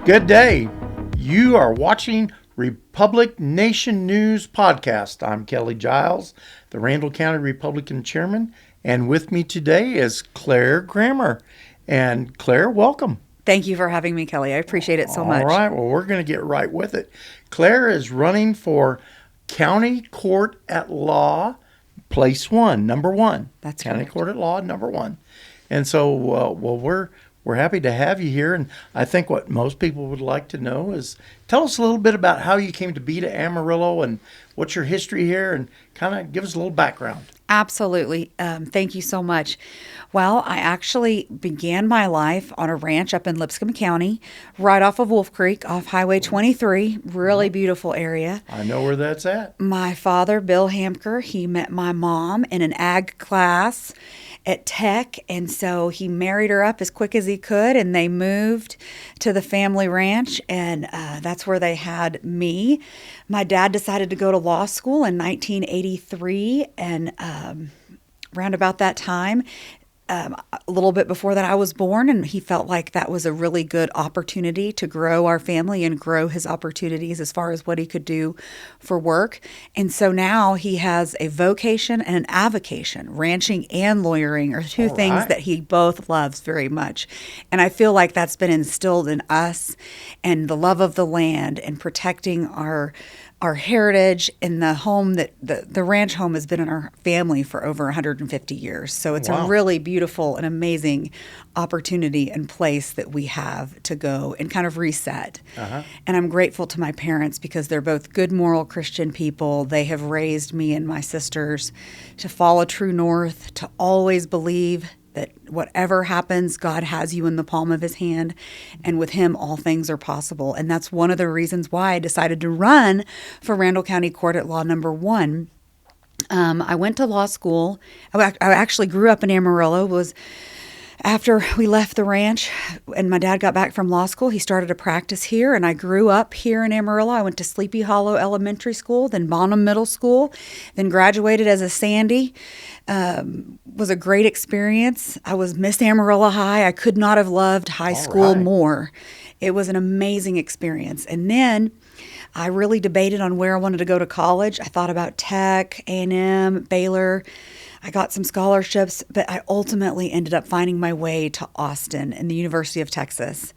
Good day. You are watching Republic Nation News Podcast. I'm Kelly Giles, the Randall County Republican Chairman, and with me today is Claire Grammer. And Claire, welcome. Thank you for having me, Kelly. I appreciate it so much. All right, well, we're going to get right with it. Claire is running for County Court at Law, Place 1, number 1. That's County correct. Court at Law, number 1. And so, we're happy to have you here. And I think what most people would like to know is tell us a little bit about how you came to be to Amarillo and what's your history here, and kind of give us a little background. Absolutely. Thank you so much. Well, I actually began my life on a ranch up in Lipscomb County, right off of Wolf Creek, off Highway 23. Really beautiful area. I know where that's at. My father, Bill Hamker, he met my mom in an ag class at Tech, and so he married her up as quick as he could, and they moved to the family ranch, and that's where they had me. My dad decided to go to law school in 1983, and around about that time, a little bit before that, I was born, and he felt like that was a really good opportunity to grow our family and grow his opportunities as far as what he could do for work. And so now he has a vocation and an avocation. Ranching and lawyering are two things that he both loves very much. And I feel like that's been instilled in us, and the love of the land and protecting our heritage in the home that the ranch home has been in our family for over 150 years. So it's a really beautiful and amazing opportunity and place that we have to go and kind of reset. And I'm grateful to my parents because they're both good moral Christian people. They have raised me and my sisters to follow true north, to always believe that whatever happens, God has you in the palm of his hand, and with him, all things are possible. And that's one of the reasons why I decided to run for Randall County Court at Law number 1. I went to law school. I actually grew up in Amarillo. After we left the ranch and my dad got back from law school, he started a practice here, and I grew up here in Amarillo. I went to Sleepy Hollow Elementary School, then Bonham Middle School, then graduated as a Sandy. Was a great experience. I was Miss Amarillo High. I could not have loved high school more. It was an amazing experience. And then I really debated on where I wanted to go to college. I thought about Tech, A&M, Baylor. I got some scholarships, but I ultimately ended up finding my way to Austin and the University of Texas.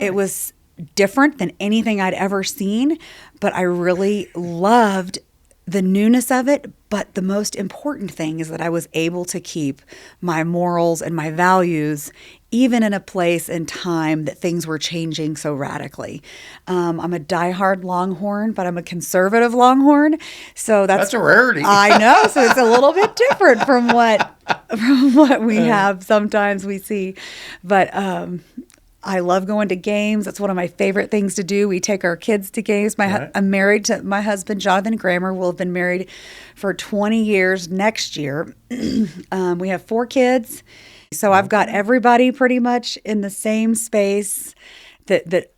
It was different than anything I'd ever seen, but I really loved the newness of it. But the most important thing is that I was able to keep my morals and my values, even in a place and time that things were changing so radically. I'm a diehard Longhorn, but I'm a conservative Longhorn. So that's a rarity. I know. So it's a little bit different from what we have sometimes we see. But I love going to games. That's one of my favorite things to do. We take our kids to games. I'm married to my husband, Jonathan Grammer. We'll have been married for 20 years next year. We have 4 kids. So I've got everybody pretty much in the same space that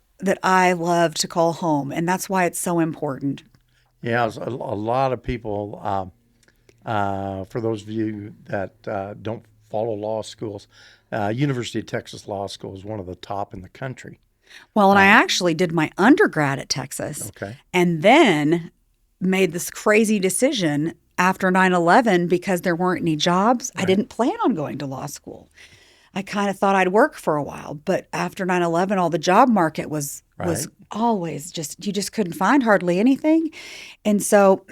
I love to call home. And that's why it's so important. Yeah, a lot of people, for those of you that don't follow law schools, University of Texas Law School is one of the top in the country. Well, and I actually did my undergrad at Texas. And then made this crazy decision after 9/11 because there weren't any jobs. I didn't plan on going to law school. I kind of thought I'd work for a while, but after 9/11, all the job market was always you just couldn't find hardly anything. And so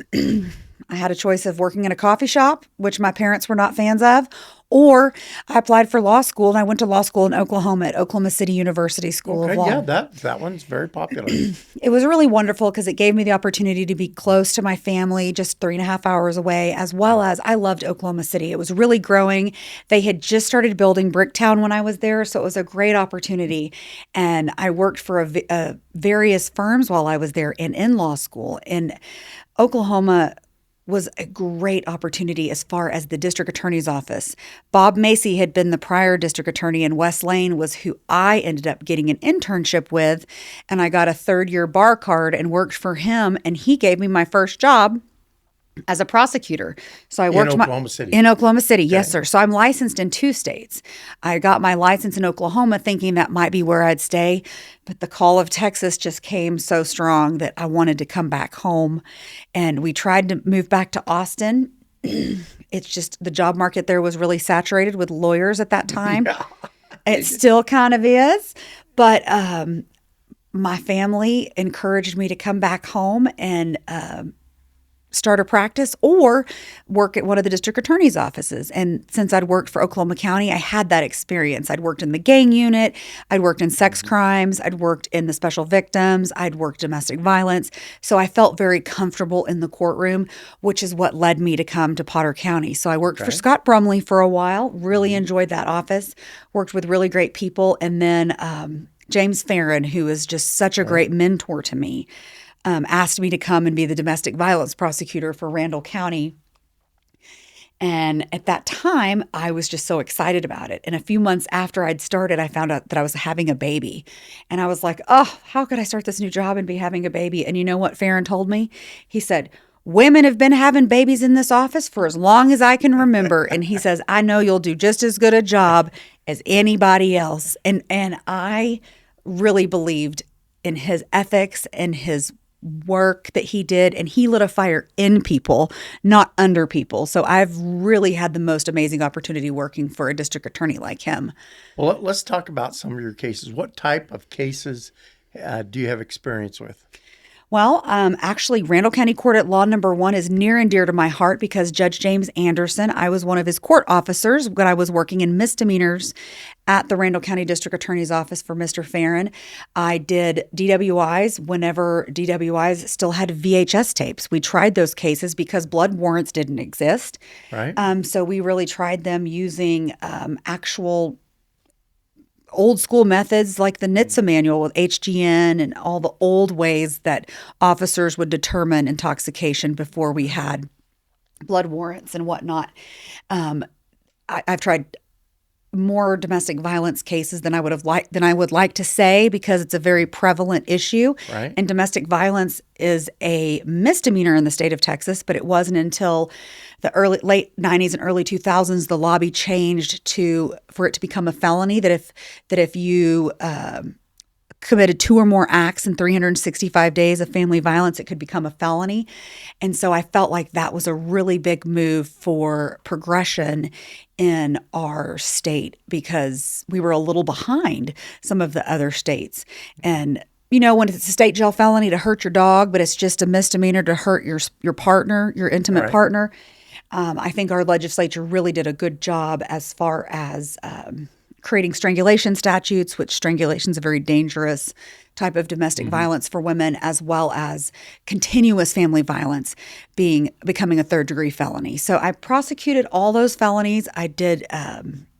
I had a choice of working in a coffee shop, which my parents were not fans of, or I applied for law school, and I went to law school in Oklahoma at Oklahoma City University School of Law. Yeah, that one's very popular. It was really wonderful because it gave me the opportunity to be close to my family, just 3.5 hours away, as well as I loved Oklahoma City. It was really growing. They had just started building Bricktown when I was there, so it was a great opportunity. And I worked for various firms while I was there and in law school. And Oklahoma was a great opportunity as far as the district attorney's office. Bob Macy had been the prior district attorney, and Wes Lane was who I ended up getting an internship with, and I got a 3rd-year bar card and worked for him, and he gave me my first job as a prosecutor. So I In worked Oklahoma City. In Oklahoma City, yes, sir. So I'm licensed in 2 states. I got my license in Oklahoma thinking that might be where I'd stay, but the call of Texas just came so strong that I wanted to come back home. And we tried to move back to Austin. It's just the job market there was really saturated with lawyers at that time. Yeah. It still kind of is. But my family encouraged me to come back home and start a practice or work at one of the district attorney's offices. And since I'd worked for Oklahoma County, I had that experience. I'd worked in the gang unit, I'd worked in sex crimes, I'd worked in the special victims, I'd worked domestic violence. So I felt very comfortable in the courtroom, which is what led me to come to Potter County. So I worked for Scott Brumley for a while, really enjoyed that office, worked with really great people. And then James Farron, who is just such a great mentor to me, asked me to come and be the domestic violence prosecutor for Randall County. And at that time, I was just so excited about it. And a few months after I'd started, I found out that I was having a baby. And I was like, oh, how could I start this new job and be having a baby? And you know what Farron told me? He said, women have been having babies in this office for as long as I can remember. And he says, I know you'll do just as good a job as anybody else. And I really believed in his ethics and his work that he did, and he lit a fire in people, not under people. So I've really had the most amazing opportunity working for a district attorney like him. Well, let's talk about some of your cases. What type of cases do you have experience with? Well, actually, Randall County Court at Law Number 1 is near and dear to my heart because Judge James Anderson, I was one of his court officers when I was working in misdemeanors at the Randall County District Attorney's Office for Mr. Farron. I did DWIs whenever DWIs still had VHS tapes. We tried those cases because blood warrants didn't exist. Right. So we really tried them using actual old school methods like the NHTSA manual with HGN and all the old ways that officers would determine intoxication before we had blood warrants and whatnot. I've tried more domestic violence cases than I would like to say because it's a very prevalent issue. Right. And domestic violence is a misdemeanor in the state of Texas, but it wasn't until the late 90s and early 2000s the lobby changed for it to become a felony that if you committed 2 or more acts in 365 days of family violence, it could become a felony. And so I felt like that was a really big move for progression in our state because we were a little behind some of the other states. And you know, when it's a state jail felony to hurt your dog, but it's just a misdemeanor to hurt your partner, your intimate partner, I think our legislature really did a good job as far as creating strangulation statutes, which strangulation is a very dangerous type of domestic violence for women, as well as continuous family violence becoming a third-degree felony. So I prosecuted all those felonies. I did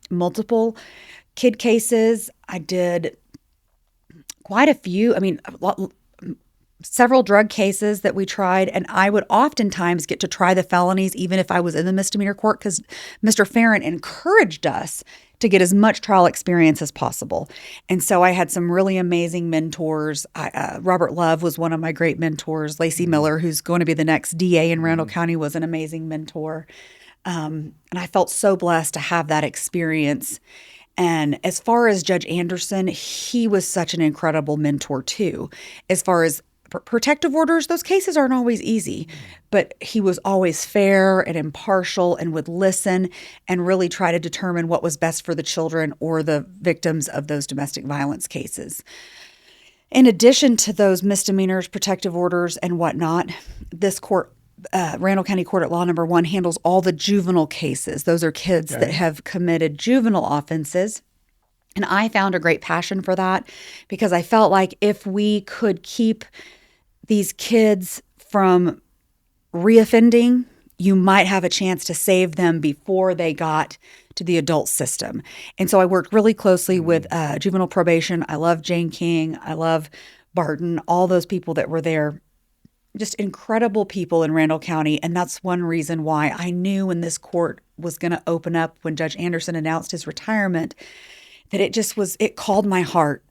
multiple kid cases. I did quite a few. I mean, several drug cases that we tried, and I would oftentimes get to try the felonies even if I was in the misdemeanor court because Mr. Farron encouraged us to get as much trial experience as possible. And so I had some really amazing mentors. Robert Love was one of my great mentors. Lacey Miller, who's going to be the next DA in Randall County, was an amazing mentor. And I felt so blessed to have that experience. And as far as Judge Anderson, he was such an incredible mentor too. As far as protective orders, those cases aren't always easy, but he was always fair and impartial and would listen and really try to determine what was best for the children or the victims of those domestic violence cases. In addition to those misdemeanors, protective orders, and whatnot, this court, Randall County Court at Law Number 1, handles all the juvenile cases. Those are kids that have committed juvenile offenses. And I found a great passion for that because I felt like if we could keep these kids from reoffending, you might have a chance to save them before they got to the adult system. And so I worked really closely with juvenile probation. I love Jane King. I love Barton, all those people that were there. Just incredible people in Randall County. And that's one reason why I knew when this court was going to open up, when Judge Anderson announced his retirement, that it called my heart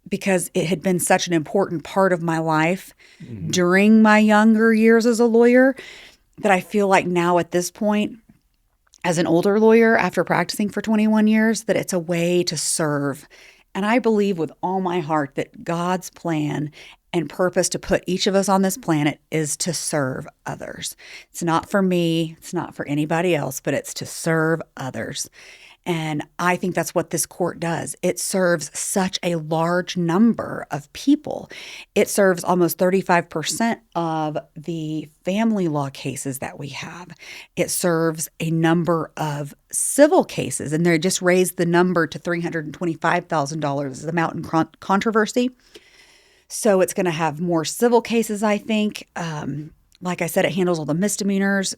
because it had been such an important part of my life during my younger years as a lawyer. that I feel like now at this point, as an older lawyer after practicing for 21 years, that it's a way to serve. And I believe with all my heart that God's plan and purpose to put each of us on this planet is to serve others. It's not for me, it's not for anybody else, but it's to serve others. And I think that's what this court does. It serves such a large number of people. It serves almost 35% of the family law cases that we have. It serves a number of civil cases, and they just raised the number to $325,000 as the Mountain controversy. So it's going to have more civil cases, I think. Like I said, it handles all the misdemeanors,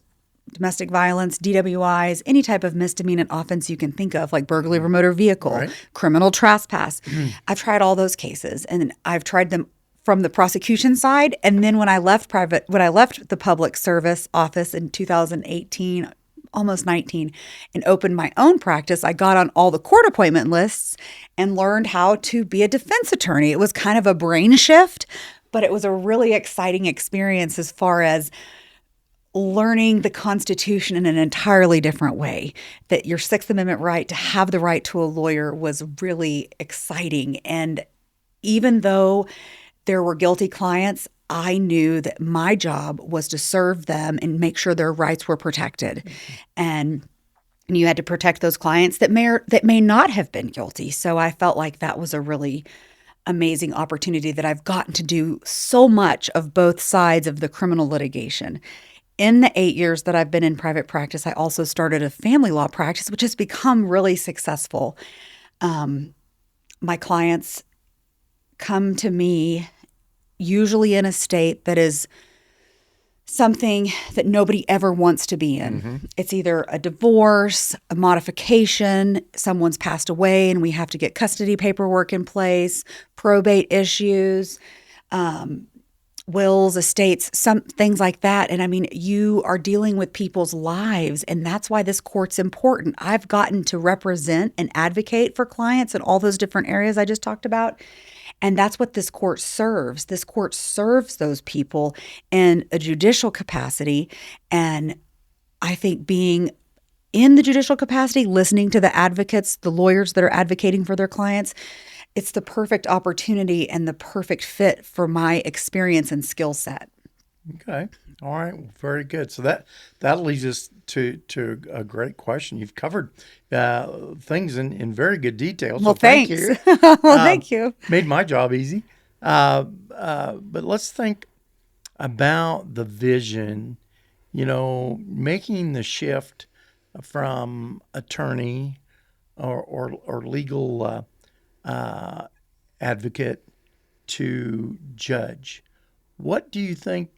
domestic violence, DWIs, any type of misdemeanor offense you can think of, like burglary of a motor vehicle, Right. criminal trespass. I've tried all those cases, and I've tried them from the prosecution side. And then when I left the public service office in 2018, almost 19, and opened my own practice, I got on all the court appointment lists and learned how to be a defense attorney. It was kind of a brain shift, but it was a really exciting experience as far as learning the Constitution in an entirely different way. That your Sixth Amendment right to have the right to a lawyer was really exciting. And even though there were guilty clients, I knew that my job was to serve them and make sure their rights were protected. And you had to protect those clients that may not have been guilty. So I felt like that was a really amazing opportunity that I've gotten to do so much of both sides of the criminal litigation. In the 8 years that I've been in private practice, I also started a family law practice, which has become really successful. My clients come to me usually in a state that is something that nobody ever wants to be in. It's either a divorce, a modification, someone's passed away and we have to get custody paperwork in place, probate issues, wills, estates, some things like that. And I mean, you are dealing with people's lives, and that's why this court's important. I've gotten to represent and advocate for clients in all those different areas I just talked about. And that's what this court serves. This court serves those people in a judicial capacity. And I think being in the judicial capacity, listening to the advocates, the lawyers that are advocating for their clients, it's the perfect opportunity and the perfect fit for my experience and skill set. Okay. All right. Well, very good. So that leads us to a great question. You've covered things in very good detail. So Well, thank thanks. you. Well, thank you. Made my job easy. But let's think about the vision, making the shift from attorney or legal advocate to judge. What do you think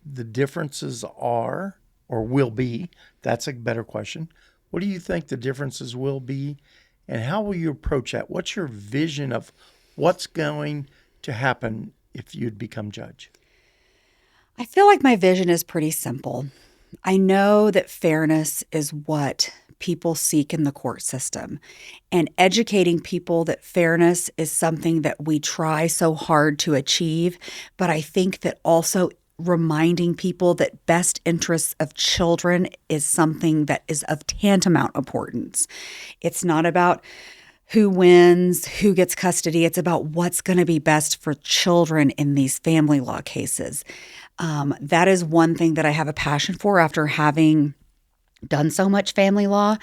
the differences are or will be? That's a better question. What do you think the differences will be, and how will you approach that? What's your vision of what's going to happen if you'd become judge? I feel like my vision is pretty simple. I know that fairness is what people seek in the court system, and educating people that fairness is something that we try so hard to achieve. But I think that also reminding people that best interests of children is something that is of tantamount importance. It's not about who wins, who gets custody. It's about what's going to be best for children in these family law cases. That is one thing that I have a passion for after having done so much family law.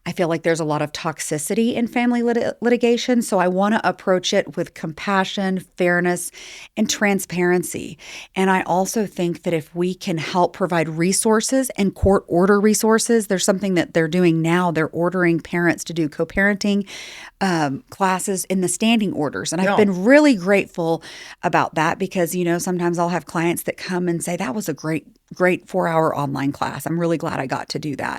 I feel like there's a lot of toxicity in family litigation. So I want to approach it with compassion, fairness, and transparency. And I also think that if we can help provide resources and court order resources, there's something that they're doing now. They're ordering parents to do co-parenting classes in the standing orders. And I've been really grateful about that because, sometimes I'll have clients that come and say, that was a great 4-hour online class. I'm really glad I got to do that.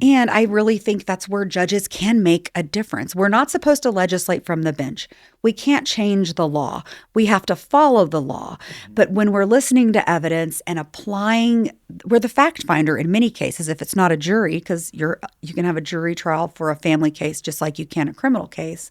And I really think that's where judges can make a difference. We're not supposed to legislate from the bench. We can't change the law. We have to follow the law. But when we're listening to evidence and applying, we're the fact finder in many cases, if it's not a jury, because you can have a jury trial for a family case just like you can a criminal case.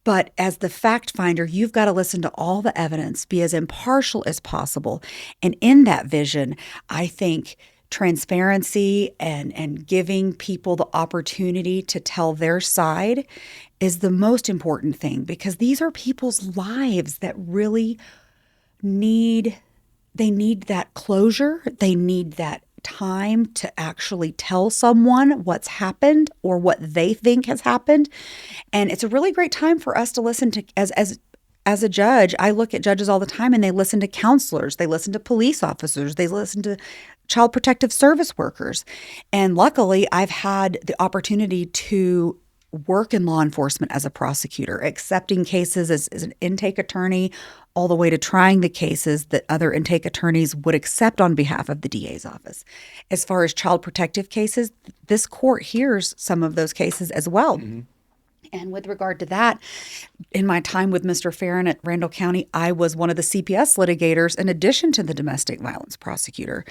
But as the fact finder, you've got to listen to all the evidence, be as impartial as possible. And in that vision, I think transparency and giving people the opportunity to tell their side is the most important thing, because these are people's lives that really need that closure. They need that time to actually tell someone what's happened or what they think has happened. And it's a really great time for us to listen to, as a judge. I look at judges all the time, and they listen to counselors, they listen to police officers, they listen to child protective service workers. And luckily, I've had the opportunity to work in law enforcement as a prosecutor, accepting cases as an intake attorney, all the way to trying the cases that other intake attorneys would accept on behalf of the DA's office. As far as child protective cases, this court hears some of those cases as well. Mm-hmm. And with regard to that, in my time with Mr. Farron at Randall County, I was one of the CPS litigators in addition to the domestic violence prosecutor.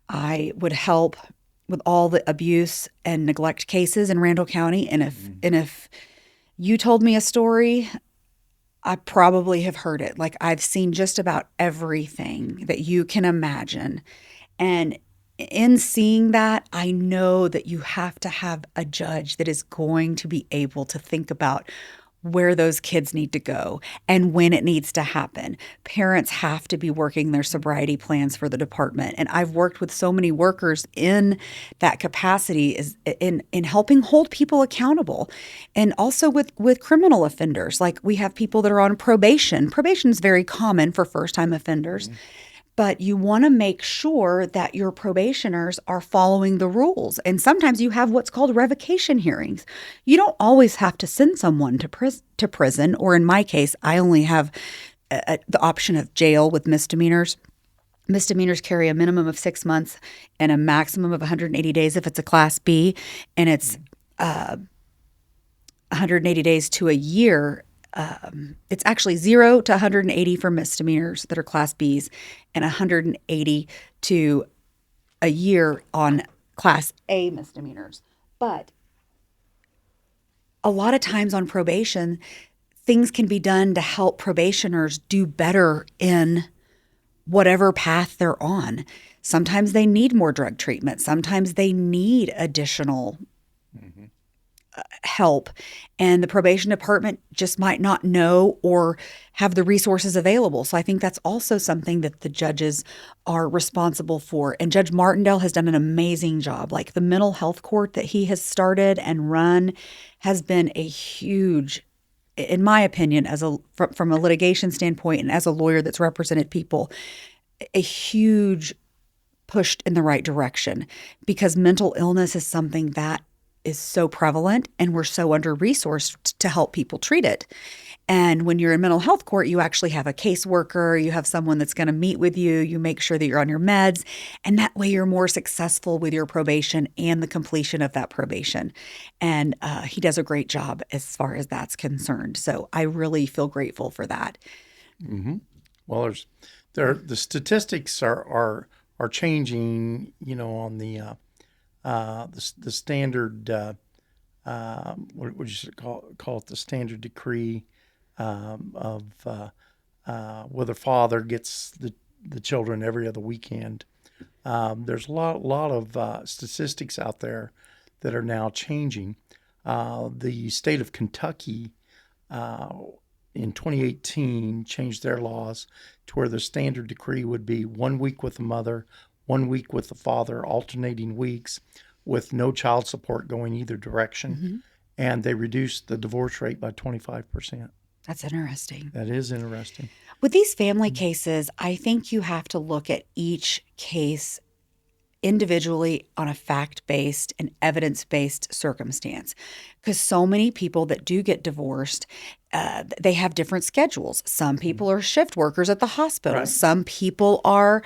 I would help with all the abuse and neglect cases in Randall County. And if you told me a story, I probably have heard it. Like, I've seen just about everything that you can imagine. And in seeing that, I know that you have to have a judge that is going to be able to think about where those kids need to go and when it needs to happen. Parents have to be working their sobriety plans for the department. And I've worked with so many workers in that capacity, is in helping hold people accountable. And also with criminal offenders. Like, we have people that are on probation. Probation is very common for first-time offenders. Mm-hmm. But you want to make sure that your probationers are following the rules. And sometimes you have what's called revocation hearings. You don't always have to send someone to prison, or in my case, I only have the option of jail with misdemeanors. Misdemeanors carry a minimum of 6 months and a maximum of 180 days if it's a Class B, and it's 180 days to a year. It's actually 0 to 180 for misdemeanors that are Class Bs, and 180 to a year on Class A misdemeanors. But a lot of times on probation, things can be done to help probationers do better in whatever path they're on. Sometimes they need more drug treatment. Sometimes they need additional help, and the probation department just might not know or have the resources available. So I think that's also something that the judges are responsible for. And Judge Martindale has done an amazing job. Like, the mental health court that he has started and run has been a huge, in my opinion, from a litigation standpoint and as a lawyer that's represented people, a huge push in the right direction, because mental illness is something that is so prevalent, and we're so under-resourced to help people treat it. And when you're in mental health court, you actually have a caseworker, you have someone that's going to meet with you, you make sure that you're on your meds, and that way you're more successful with your probation and the completion of that probation. And he does a great job as far as that's concerned. So I really feel grateful for that. Mm-hmm. Well, the statistics are changing, on the standard, what would you call it? The standard decree of where the father gets the children every other weekend. There's a lot of statistics out there that are now changing. The state of Kentucky in 2018 changed their laws to where the standard decree would be 1 week with the mother, 1 week with the father, alternating weeks, with no child support going either direction. Mm-hmm. And they reduced the divorce rate by 25%. That's interesting. That is interesting. With these family cases, I think you have to look at each case individually on a fact-based and evidence-based circumstance, because so many people that do get divorced, they have different schedules. Some people are shift workers at the hospital. Right. Some people are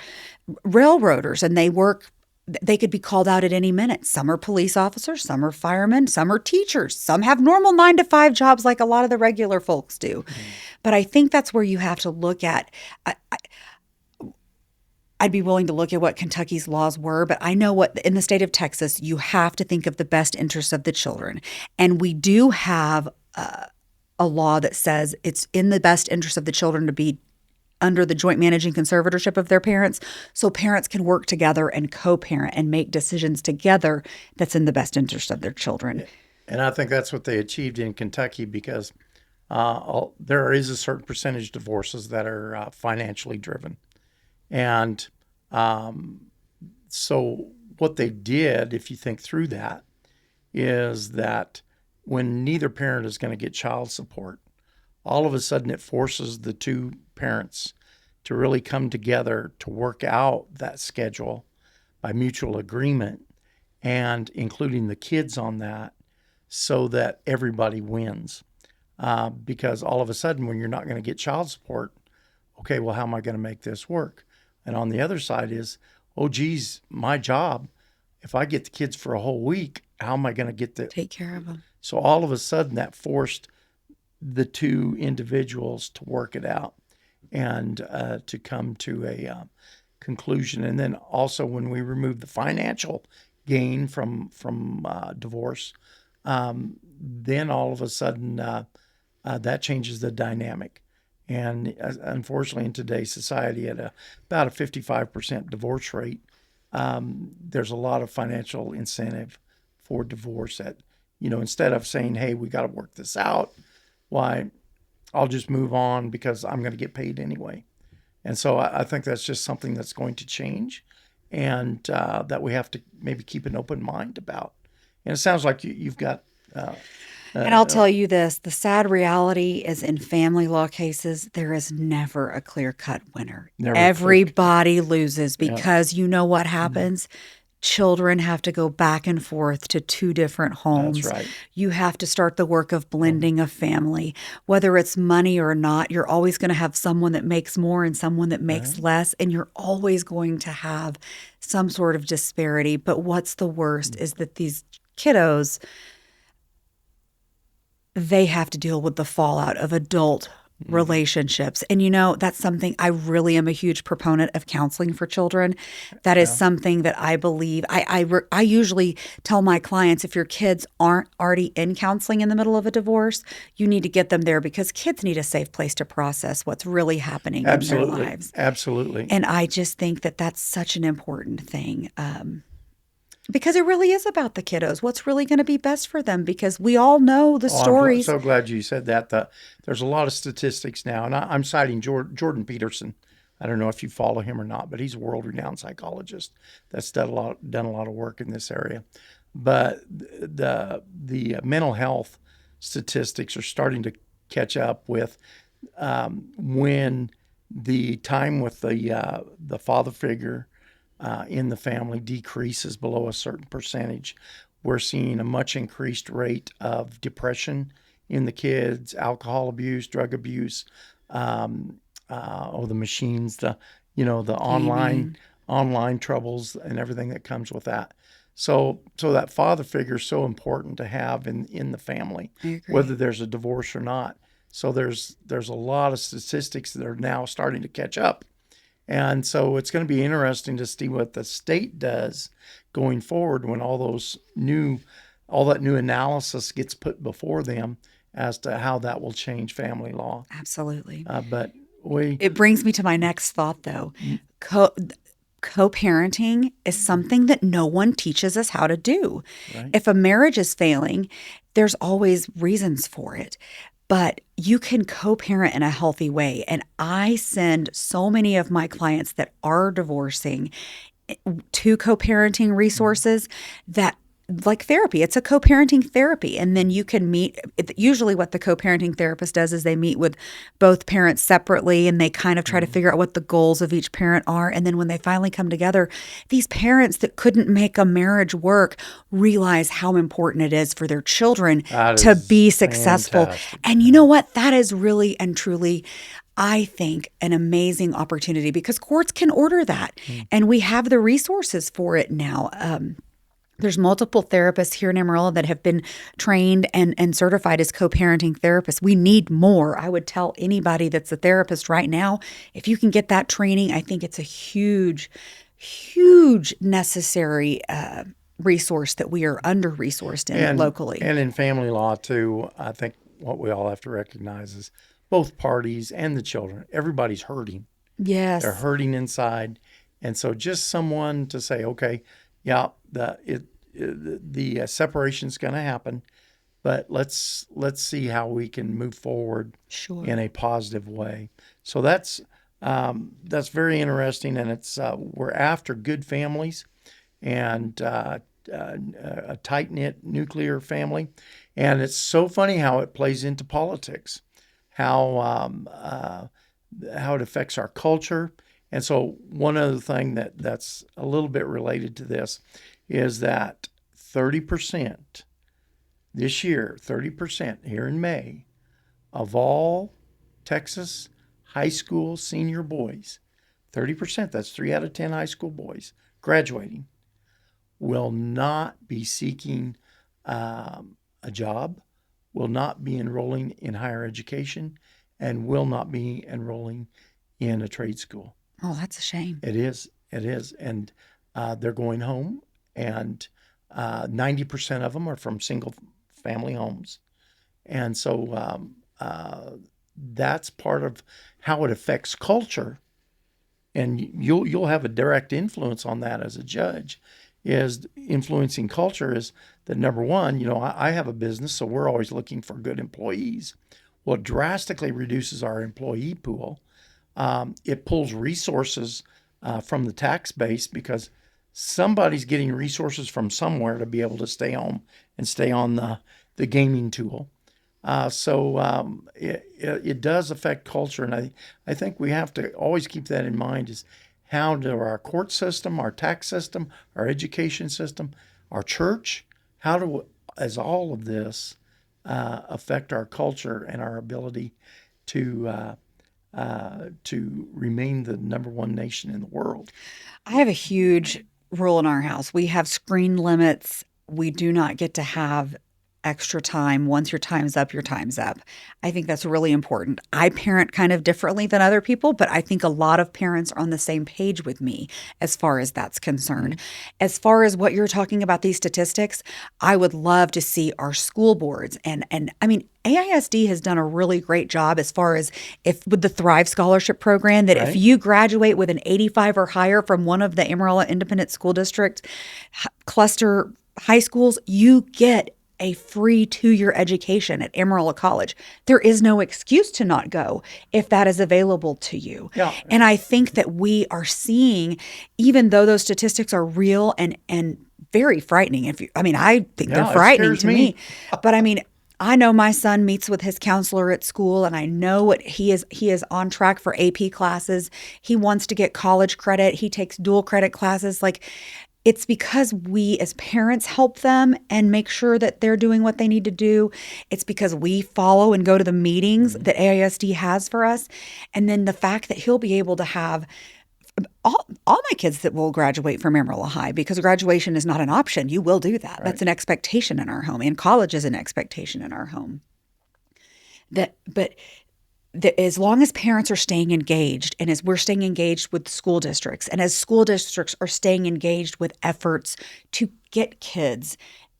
railroaders, and they could be called out at any minute. Some are police officers, some are firemen, some are teachers, some have normal 9-to-5 jobs like a lot of the regular folks do. Mm-hmm. But I think that's where you have to look at. I'd be willing to look at what Kentucky's laws were, but I know what in the state of Texas, you have to think of the best interests of the children. And we do have a law that says it's in the best interest of the children to be under the joint managing conservatorship of their parents, so parents can work together and co-parent and make decisions together that's in the best interest of their children. And I think that's what they achieved in Kentucky, because there is a certain percentage of divorces that are financially driven. And so what they did, if you think through that, is that when neither parent is going to get child support, all of a sudden it forces the two parents to really come together to work out that schedule by mutual agreement, and including the kids on that, so that everybody wins. Because all of a sudden, when you're not going to get child support, okay, well, how am I going to make this work? And on the other side is, oh, geez, my job, if I get the kids for a whole week, how am I going to get the... Take care of them. So all of a sudden, that forced the two individuals to work it out and to come to a conclusion. And then also, when we remove the financial gain from divorce, then all of a sudden that changes the dynamic. And unfortunately, in today's society, at about a 55% divorce rate, there's a lot of financial incentive for divorce. That, instead of saying, hey, we got to work this out, why, I'll just move on because I'm going to get paid anyway. And so I think that's just something that's going to change, and that we have to maybe keep an open mind about. And it sounds like you've got... and I'll tell you this, the sad reality is, in family law cases, there is never a clear-cut winner. Everybody loses, because you know what happens? Mm-hmm. Children have to go back and forth to two different homes. That's right. You have to start the work of blending a family. Whether it's money or not, you're always going to have someone that makes more and someone that makes less, and you're always going to have some sort of disparity. But what's the worst is that these kiddos, they have to deal with the fallout of adult relationships. And that's something I really am a huge proponent of, counseling for children. That is something that I believe, I usually tell my clients, if your kids aren't already in counseling in the middle of a divorce, you need to get them there, because kids need a safe place to process what's really happening in their lives. Absolutely. And I just think that that's such an important thing. Because it really is about the kiddos. What's really going to be best for them? Because we all know the stories. I'm so glad you said that. There's a lot of statistics now, and I'm citing Jordan Peterson. I don't know if you follow him or not, but he's a world-renowned psychologist that's done a lot of work in this area. But the mental health statistics are starting to catch up with when the time with the father figure in the family decreases below a certain percentage. We're seeing a much increased rate of depression in the kids, alcohol abuse, drug abuse, the machines, the online troubles and everything that comes with that. So that father figure is so important to have in the family, whether there's a divorce or not. So there's a lot of statistics that are now starting to catch up. And so it's going to be interesting to see what the state does going forward when all that new analysis gets put before them as to how that will change family law. Absolutely. It brings me to my next thought, though. Co-parenting is something that no one teaches us how to do. Right. If a marriage is failing, there's always reasons for it. But you can co-parent in a healthy way. And I send so many of my clients that are divorcing to co-parenting resources that, like therapy, it's a co-parenting therapy. And then you can meet, usually what the co-parenting therapist does is they meet with both parents separately, and they kind of try to figure out what the goals of each parent are. And then when they finally come together, these parents that couldn't make a marriage work realize how important it is for their children to be successful. Fantastic. And you know what? That is really and truly, I think, an amazing opportunity, because courts can order that. And we have the resources for it now. There's multiple therapists here in Amarillo that have been trained and certified as co-parenting therapists. We need more. I would tell anybody that's a therapist right now, if you can get that training, I think it's a huge, huge necessary resource that we are under-resourced in locally. And in family law, too, I think what we all have to recognize is both parties and the children, everybody's hurting. Yes. They're hurting inside. And so just someone to say, okay, yeah, the separation's going to happen, but let's see how we can move forward Sure. in a positive way. So that's very interesting, and it's we're after good families and a tight knit nuclear family, and it's so funny how it plays into politics, how it affects our culture. And so one other thing that's a little bit related to this is that 30% this year, 30% here in May, of all Texas high school senior boys, 30%, that's 3 out of 10 high school boys graduating, will not be seeking a job, will not be enrolling in higher education, and will not be enrolling in a trade school. Oh, that's a shame. It is. And they're going home, and 90% of them are from single family homes. And so that's part of how it affects culture. And you'll have a direct influence on that as a judge. Is influencing culture is that, number one, I have a business, so we're always looking for good employees. Well, it drastically reduces our employee pool. It pulls resources from the tax base because somebody's getting resources from somewhere to be able to stay home and stay on the gaming tool. So it does affect culture, and I think we have to always keep that in mind. Is how do our court system, our tax system, our education system, our church, as all of this affect our culture and our ability to remain the number one nation in the world? I have a huge rule in our house. We have screen limits. We do not get to have extra time. Once your time's up, your time's up. I think that's really important. I parent kind of differently than other people, but I think a lot of parents are on the same page with me as far as that's concerned. Mm-hmm. As far as what you're talking about, these statistics, I would love to see our school boards. And I mean, AISD has done a really great job as far as with the Thrive Scholarship Program, that Right. If you graduate with an 85 or higher from one of the Amarillo Independent School District cluster high schools, you get a free 2-year education at Amarillo College. There is no excuse to not go if that is available to you. Yeah. And I think that we are seeing, even though those statistics are real and very frightening. I think they're frightening to me. But I know my son meets with his counselor at school, and I know what he is on track for AP classes. He wants to get college credit. He takes dual credit classes. It's because we as parents help them and make sure that they're doing what they need to do. It's because we follow and go to the meetings that AISD has for us. And then the fact that he'll be able to have all my kids that will graduate from Amarillo High, because graduation is not an option. You will do that. Right. That's an expectation in our home, and college is an expectation in our home. As long as parents are staying engaged, and as we're staying engaged with school districts, and as school districts are staying engaged with efforts to get kids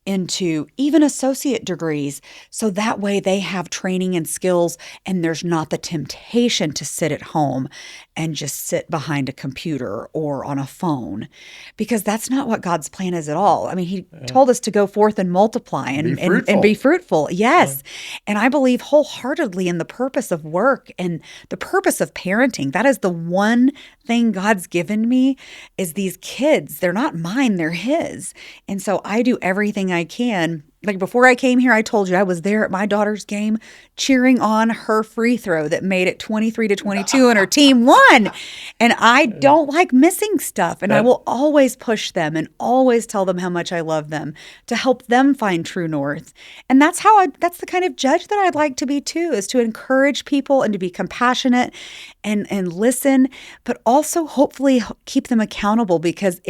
into even associate degrees, so that way they have training and skills, and there's not the temptation to sit at home and just sit behind a computer or on a phone, because that's not what God's plan is at all. He told us to go forth and multiply and be fruitful. Yes. Yeah. And I believe wholeheartedly in the purpose of work and the purpose of parenting. That is the one thing God's given me, is these kids. They're not mine, they're His. And so I do everything I can. Before I came here, I told you I was there at my daughter's game cheering on her free throw that made it 23-22 and her team won. And I don't like missing stuff. And I will always push them and always tell them how much I love them to help them find true north. And that's the kind of judge that I'd like to be too, is to encourage people and to be compassionate and listen, but also hopefully keep them accountable, because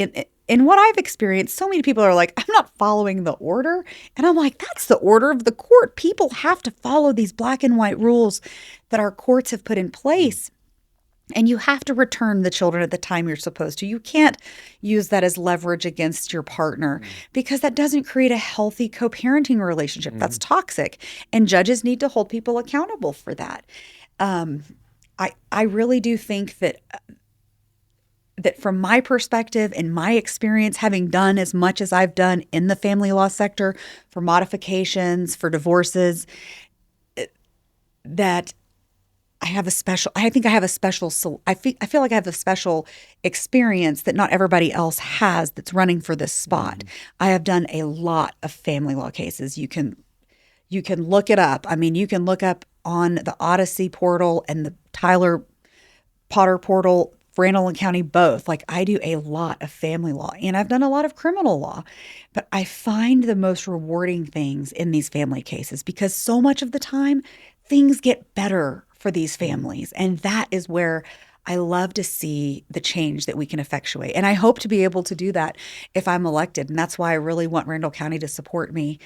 in what I've experienced, so many people are like, I'm not following the order. And I'm like, that's the order of the court. People have to follow these black and white rules that our courts have put in place. And you have to return the children at the time you're supposed to. You can't use that as leverage against your partner because that doesn't create a healthy co parenting relationship. That's toxic. And judges need to hold people accountable for that. I really do think that from my perspective and my experience, having done as much as I've done in the family law sector for modifications, for divorces, that I think I have a special, I feel like I have a special experience that not everybody else has that's running for this spot. I have done a lot of family law cases. You can look it up. I mean, you can look up on the Odyssey portal and the Tyler Potter portal, Randall County, both. Like, I do a lot of family law and I've done a lot of criminal law, but I find the most rewarding things in these family cases because so much of the time things get better for these families. And that is where I love to see the change that we can effectuate. And I hope to be able to do that if I'm elected. And that's why I really want Randall County to support me.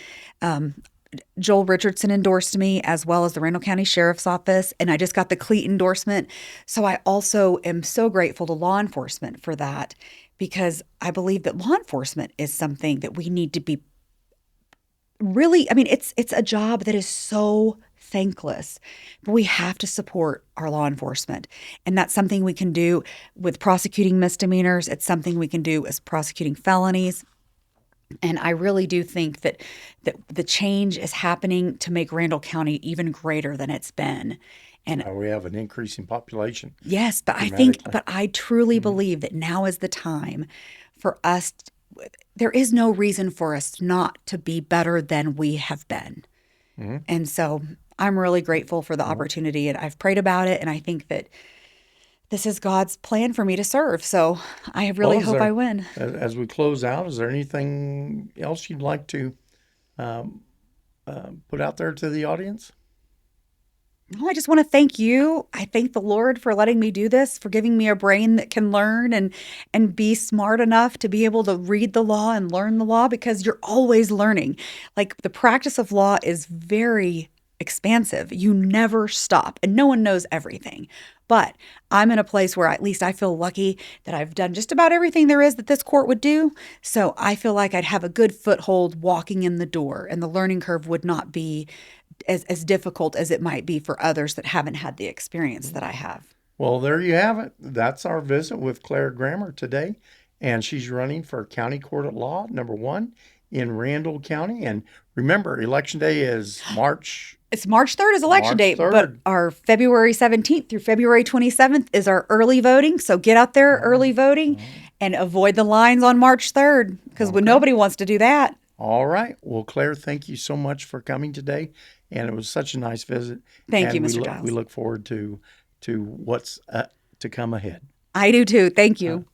Joel Richardson endorsed me, as well as the Randall County Sheriff's Office, and I just got the CLEAT endorsement. So I also am so grateful to law enforcement for that, because I believe that law enforcement is something that we need to be really, I mean, it's a job that is so thankless, but we have to support our law enforcement. And that's something we can do with prosecuting misdemeanors. It's something we can do as prosecuting felonies. And I really do think that the change is happening to make Randall County even greater than it's been. And We have an increasing population yes, dramatically. but I truly believe that now is the time for us. There is no reason for us not to be better than we have been. And so I'm really grateful for the opportunity, and I've prayed about it. And I think that this is God's plan for me to serve. So I really Is hope there, I win. as we close out, is there anything else you'd like to put out there to the audience? No, I just want to thank you. I thank the Lord for letting me do this, for giving me a brain that can learn and be smart enough to be able to read the law and learn the law, because you're always learning. Like, the practice of law is very expansive. You never stop, and no one knows everything. But I'm in a place where at least I feel lucky that I've done just about everything there is that this court would do. So I feel like I'd have a good foothold walking in the door, and the learning curve would not be as difficult as it might be for others that haven't had the experience that I have. Well, there you have it. That's our visit with Claire Grammer today. And she's running for County Court at Law #1 in Randall County. And remember, Election Day is It's March 3rd is election March date, 3rd. but our February 17th through February 27th is our early voting. So get out there early voting and avoid the lines on March 3rd, because nobody wants to do that. All right. Well, Claire, thank you so much for coming today. And it was such a nice visit. Thank And you, we Mr. look, Giles. we look forward to what's to come ahead. I do too. Thank you.